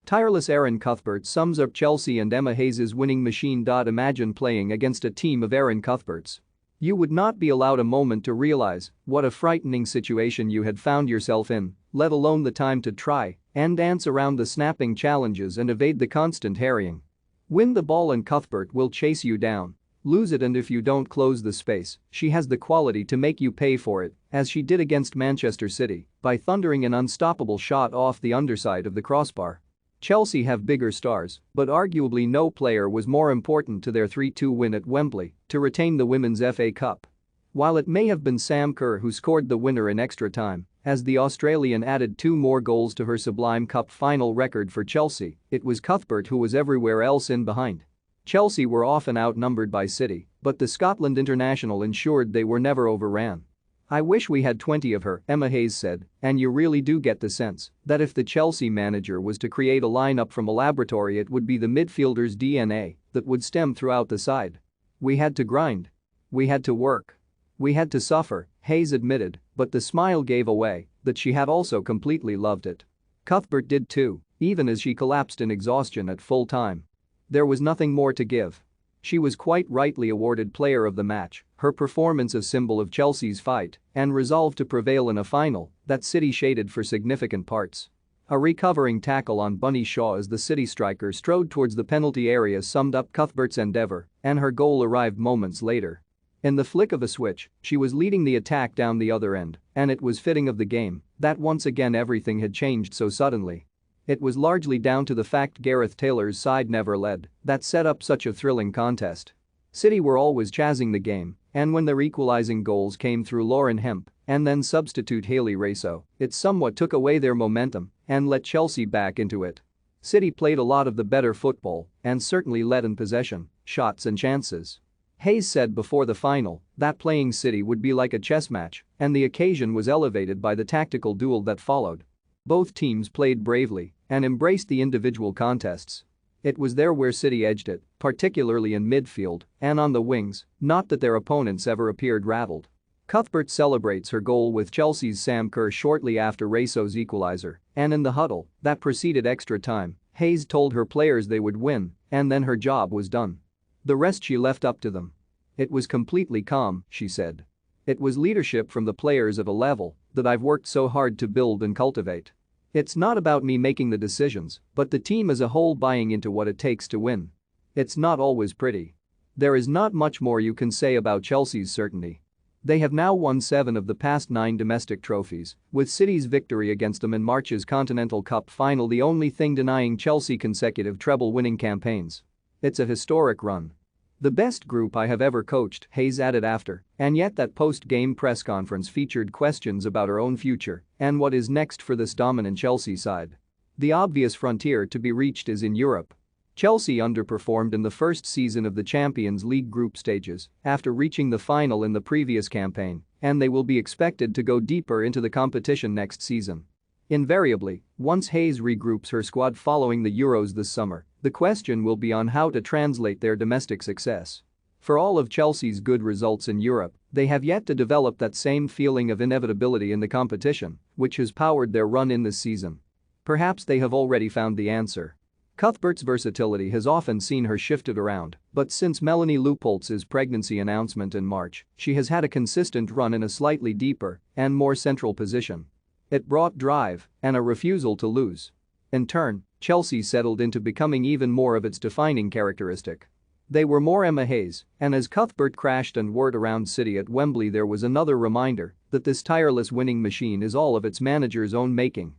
Tireless Erin Cuthbert sums up Chelsea and Emma Hayes' winning machine. Imagine playing against a team of Erin Cuthberts. You would not be allowed a moment to realize what a frightening situation you had found yourself in, let alone the time to try and dance around the snapping challenges and evade the constant harrying. Win the ball and Cuthbert will chase you down. Lose it, and if you don't close the space, she has the quality to make you pay for it, as she did against Manchester City by thundering an unstoppable shot off the underside of the crossbar. Chelsea have bigger stars, but arguably no player was more important to their 3-2 win at Wembley to retain the Women's FA Cup. While it may have been Sam Kerr who scored the winner in extra time, as the Australian added 2 more goals to her sublime cup final record for Chelsea, it was Cuthbert who was everywhere else in behind. Chelsea were often outnumbered by City, but the Scotland international ensured they were never overran. "I wish we had 20 of her," Emma Hayes said, and you really do get the sense that if the Chelsea manager was to create a lineup from a laboratory, it would be the midfielder's DNA that would stem throughout the side. "We had to grind. We had to work. We had to suffer," Hayes admitted, but the smile gave away that she had also completely loved it. Cuthbert did too, even as she collapsed in exhaustion at full time. There was nothing more to give. She was quite rightly awarded Player of the Match, her performance a symbol of Chelsea's fight and resolve to prevail in a final that City shaded for significant parts. A recovering tackle on Bunny Shaw as the City striker strode towards the penalty area summed up Cuthbert's endeavour, and her goal arrived moments later. In the flick of a switch, she was leading the attack down the other end, and it was fitting of the game that once again everything had changed so suddenly. It was largely down to the fact Gareth Taylor's side never led that set up such a thrilling contest. City were always chazzing the game, and when their equalising goals came through Lauren Hemp and then substitute Hayley Raso, it somewhat took away their momentum and let Chelsea back into it. City played a lot of the better football and certainly led in possession, shots and chances. Hayes said before the final that playing City would be like a chess match, and the occasion was elevated by the tactical duel that followed. Both teams played bravely and embraced the individual contests. It was there where City edged it, particularly in midfield and on the wings, not that their opponents ever appeared rattled. Cuthbert celebrates her goal with Chelsea's Sam Kerr shortly after Raso's equaliser, and in the huddle that preceded extra time, Hayes told her players they would win, and then her job was done. The rest she left up to them. "It was completely calm," she said. "It was leadership from the players of a level that I've worked so hard to build and cultivate. It's not about me making the decisions, but the team as a whole buying into what it takes to win. It's not always pretty. There is not much more you can say about Chelsea's certainty. They have now won 7 of the past 9 domestic trophies, with City's victory against them in March's Continental Cup final the only thing denying Chelsea consecutive treble-winning campaigns. It's a historic run. The best group I have ever coached," Hayes added after, and yet that post-game press conference featured questions about her own future and what is next for this dominant Chelsea side. The obvious frontier to be reached is in Europe. Chelsea underperformed in the first season of the Champions League group stages after reaching the final in the previous campaign, and they will be expected to go deeper into the competition next season. Invariably, once Hayes regroups her squad following the Euros this summer, the question will be on how to translate their domestic success. For all of Chelsea's good results in Europe, they have yet to develop that same feeling of inevitability in the competition, which has powered their run in this season. Perhaps they have already found the answer. Cuthbert's versatility has often seen her shifted around, but since Melanie Leupolz's pregnancy announcement in March, she has had a consistent run in a slightly deeper and more central position. It brought drive and a refusal to lose. In turn, Chelsea settled into becoming even more of its defining characteristic. They were more Emma Hayes, and as Cuthbert crashed and whirred around City at Wembley, there was another reminder that this tireless winning machine is all of its manager's own making.